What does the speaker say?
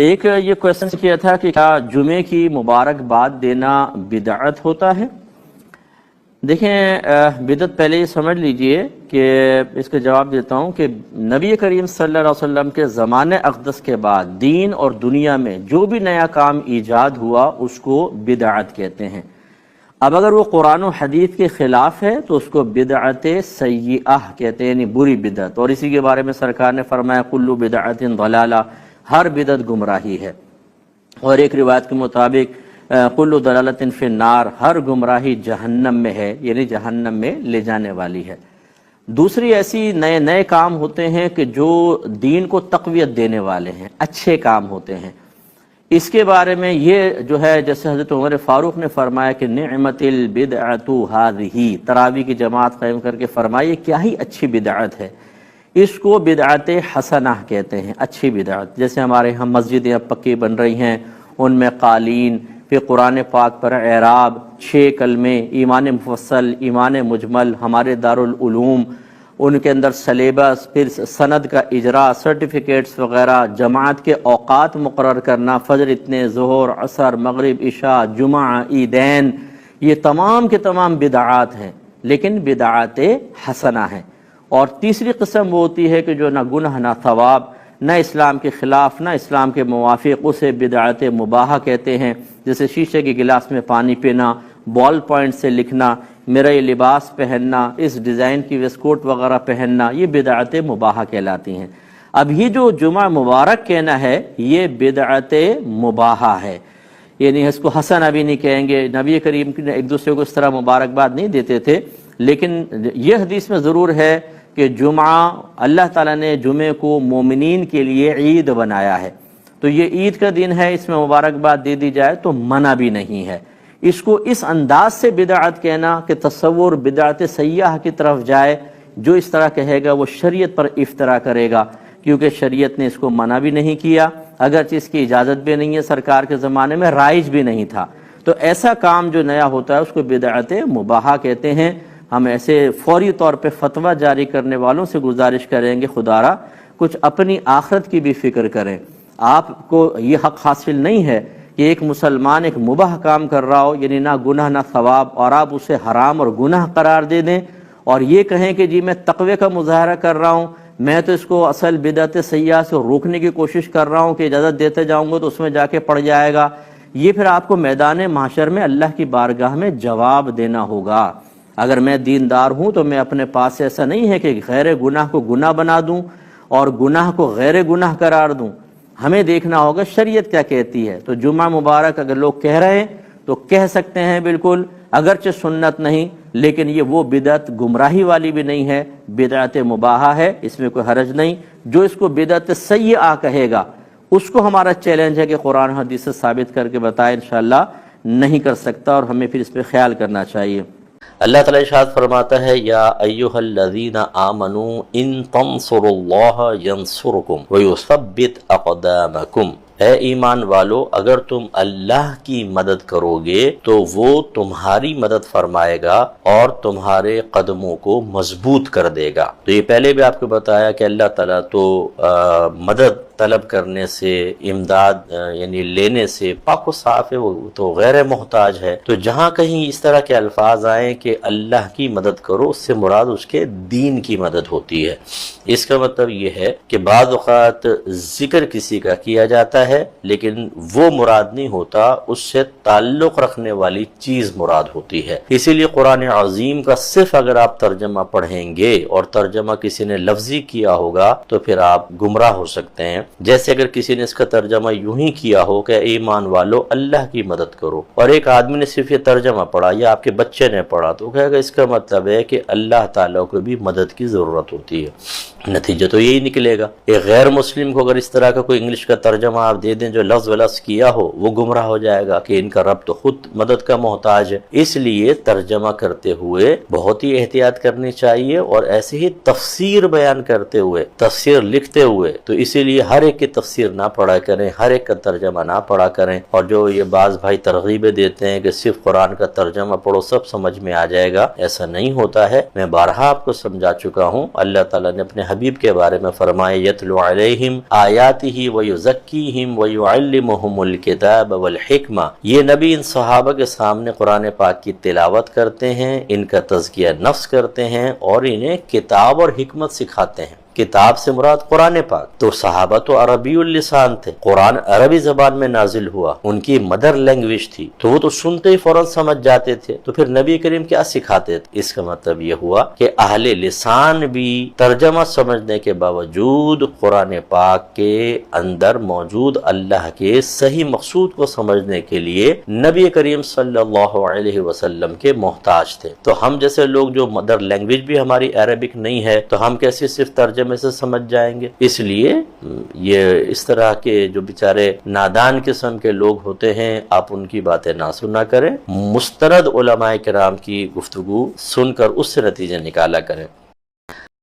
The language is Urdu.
ایک یہ کویشچن کیا تھا کہ کیا جمعے کی مبارکباد دینا بدعت ہوتا ہے؟ دیکھیں بدعت پہلے یہ سمجھ لیجئے کہ اس کا جواب دیتا ہوں کہ نبی کریم صلی اللہ علیہ وسلم کے زمانے اقدس کے بعد دین اور دنیا میں جو بھی نیا کام ایجاد ہوا اس کو بدعت کہتے ہیں۔ اب اگر وہ قرآن و حدیث کے خلاف ہے تو اس کو بدعت سیئہ کہتے ہیں، یعنی بری بدعت، اور اسی کے بارے میں سرکار نے فرمایا کل بدعت ضلالہ، ہر بدعت گمراہی ہے، اور ایک روایت کے مطابق کل ضلالۃ فی النار، ہر گمراہی جہنم میں ہے، یعنی جہنم میں لے جانے والی ہے۔ دوسری ایسی نئے کام ہوتے ہیں کہ جو دین کو تقویت دینے والے ہیں، اچھے کام ہوتے ہیں۔ اس کے بارے میں یہ جو ہے جیسے حضرت عمر فاروق نے فرمایا کہ نعمت البدعۃ ھذہ، تراویح کی جماعت قائم کر کے فرمایا کیا ہی اچھی بدعت ہے، اس کو بدعت حسنہ کہتے ہیں، اچھی بدعت۔ جیسے ہمارے ہم مسجدیں اب پکی بن رہی ہیں، ان میں قالین، پھر قرآن پاک پر اعراب، 6 کلمے، ایمان مفصل، ایمان مجمل، ہمارے دارالعلوم ان کے اندر سلیبس، پھر سند کا اجراء، سرٹیفکیٹس وغیرہ، جماعت کے اوقات مقرر کرنا، فجر اتنے، ظہر، عصر، مغرب، عشاء، جمعہ، عیدین، یہ تمام کے تمام بدعات ہیں، لیکن بدعات حسنہ ہیں۔ اور تیسری قسم وہ ہوتی ہے کہ جو نہ گناہ نہ ثواب، نہ اسلام کے خلاف نہ اسلام کے موافق، اسے بدعت مباحہ کہتے ہیں۔ جیسے شیشے کے گلاس میں پانی پینا، بال پوائنٹ سے لکھنا، میرا یہ لباس پہننا، اس ڈیزائن کی ویسٹ کوٹ وغیرہ پہننا، یہ بدعت مباحہ کہلاتی ہیں۔ اب یہ جو جمعہ مبارک کہنا ہے یہ بدعت مباحہ ہے، یعنی اس کو حسن ابھی نہیں کہیں گے۔ نبی کریم نے ایک دوسرے کو اس طرح مبارکباد نہیں دیتے تھے، لیکن یہ حدیث میں ضرور ہے کہ جمعہ اللہ تعالیٰ نے جمعے کو مومنین کے لیے عید بنایا ہے، تو یہ عید کا دن ہے، اس میں مبارکباد دے دی جائے تو منع بھی نہیں ہے۔ اس کو اس انداز سے بدعت کہنا کہ تصور بدعت سیئہ کی طرف جائے، جو اس طرح کہے گا وہ شریعت پر افترا کرے گا، کیونکہ شریعت نے اس کو منع بھی نہیں کیا، اگرچہ اس کی اجازت بھی نہیں ہے، سرکار کے زمانے میں رائج بھی نہیں تھا۔ تو ایسا کام جو نیا ہوتا ہے اس کو بدعت مباحہ کہتے ہیں۔ ہم ایسے فوری طور پہ فتویٰ جاری کرنے والوں سے گزارش کریں گے خدا را کچھ اپنی آخرت کی بھی فکر کریں۔ آپ کو یہ حق حاصل نہیں ہے کہ ایک مسلمان ایک مباح کام کر رہا ہو، یعنی نہ گناہ نہ ثواب، اور آپ اسے حرام اور گناہ قرار دے دیں اور یہ کہیں کہ جی میں تقوی کا مظاہرہ کر رہا ہوں، میں تو اس کو اصل بدعت سیئہ سے روکنے کی کوشش کر رہا ہوں کہ اجازت دیتے جاؤں گا تو اس میں جا کے پڑ جائے گا۔ یہ پھر آپ کو میدان محشر میں اللہ کی بارگاہ میں جواب دینا ہوگا۔ اگر میں دیندار ہوں تو میں اپنے پاس ایسا نہیں ہے کہ غیر گناہ کو گناہ بنا دوں اور گناہ کو غیر گناہ قرار دوں، ہمیں دیکھنا ہوگا شریعت کیا کہتی ہے۔ تو جمعہ مبارک اگر لوگ کہہ رہے ہیں تو کہہ سکتے ہیں بالکل، اگرچہ سنت نہیں، لیکن یہ وہ بدعت گمراہی والی بھی نہیں ہے، بدعت مباحہ ہے، اس میں کوئی حرج نہیں۔ جو اس کو بدعت سیئہ کہے گا اس کو ہمارا چیلنج ہے کہ قرآن حدیث سے ثابت کر کے بتائے، انشاءاللہ نہیں کر سکتا، اور ہمیں پھر اس پہ خیال کرنا چاہیے۔ اللہ تعالیٰ ارشاد فرماتا ہے یا ایھا الذین آمنوا ان تنصروا اللہ ینصرکم ویثبت اقدامکم، اے ایمان والو اگر تم اللہ کی مدد کرو گے تو وہ تمہاری مدد فرمائے گا اور تمہارے قدموں کو مضبوط کر دے گا۔ تو یہ پہلے بھی آپ کو بتایا کہ اللہ تعالیٰ تو مدد طلب کرنے سے، امداد یعنی لینے سے پاک و صاف ہے، وہ تو غیر محتاج ہے۔ تو جہاں کہیں اس طرح کے الفاظ آئیں کہ اللہ کی مدد کرو، اس سے مراد اس کے دین کی مدد ہوتی ہے۔ اس کا مطلب یہ ہے کہ بعض اوقات ذکر کسی کا کیا جاتا ہے لیکن وہ مراد نہیں ہوتا، اس سے تعلق رکھنے والی چیز مراد ہوتی ہے۔ اسی لیے قرآن عظیم کا صرف اگر آپ ترجمہ پڑھیں گے اور ترجمہ کسی نے لفظی کیا ہوگا تو پھر آپ گمراہ ہو سکتے ہیں۔ جیسے اگر کسی نے اس کا ترجمہ یوں ہی کیا ہو کہ ایمان والو اللہ کی مدد کرو، اور ایک آدمی نے صرف یہ ترجمہ پڑھا یا آپ کے بچے نے پڑھا، تو کہے گا اس کا مطلب ہے کہ اللہ تعالیٰ کو بھی مدد کی ضرورت ہوتی ہے۔ نتیجہ تو یہی نکلے گا۔ ایک غیر مسلم کو اگر اس طرح کا کوئی انگلش کا ترجمہ آپ دے دیں جو لفظ ولفظ کیا ہو، وہ گمراہ ہو جائے گا کہ ان کا رب تو خود مدد کا محتاج ہے۔ اس لیے ترجمہ کرتے ہوئے بہت ہی احتیاط کرنی چاہیے، اور ایسے ہی تفسیر بیان کرتے ہوئے، تفسیر لکھتے ہوئے، تو اسی لیے ہر ہر ایک کی تفسیر نہ پڑھا کریں، ہر ایک کا ترجمہ نہ پڑھا کریں، اور جو یہ بعض بھائی ترغیبیں دیتے ہیں کہ صرف قرآن کا ترجمہ پڑھو سب سمجھ میں آ جائے گا، ایسا نہیں ہوتا ہے۔ میں بارہا آپ کو سمجھا چکا ہوں، اللہ تعالیٰ نے اپنے حبیب کے بارے میں فرمایا یتلو علیہم آیاتہ ویزکیہم ویعلمہم الکتاب والحکمہ، یہ نبی ان صحابہ کے سامنے قرآن پاک کی تلاوت کرتے ہیں، ان کا تزکیہ نفس کرتے ہیں اور انہیں کتاب اور حکمت سکھاتے ہیں۔ کتاب سے مراد قرآن پاک، تو صحابہ تو عربی اللسان تھے، قرآن عربی زبان میں نازل ہوا، ان کی مدر لینگویج تھی، تو وہ تو سنتے ہی فوراً سمجھ جاتے تھے، تو پھر نبی کریم کیا سکھاتے تھے؟ اس کا مطلب یہ ہوا کہ اہل لسان بھی ترجمہ سمجھنے کے باوجود قرآن پاک کے اندر موجود اللہ کے صحیح مقصود کو سمجھنے کے لیے نبی کریم صلی اللہ علیہ وسلم کے محتاج تھے۔ تو ہم جیسے لوگ جو مدر لینگویج بھی ہماری عربک نہیں ہے، تو ہم کیسے صرف ترجمے سے سمجھ جائیں گے؟ اس لیے یہ اس طرح کے جو بیچارے نادان قسم کے لوگ ہوتے ہیں، آپ ان کی باتیں نہ سنا کریں، مستند علماء کرام کی گفتگو سن کر اس سے نتیجے نکالا کریں۔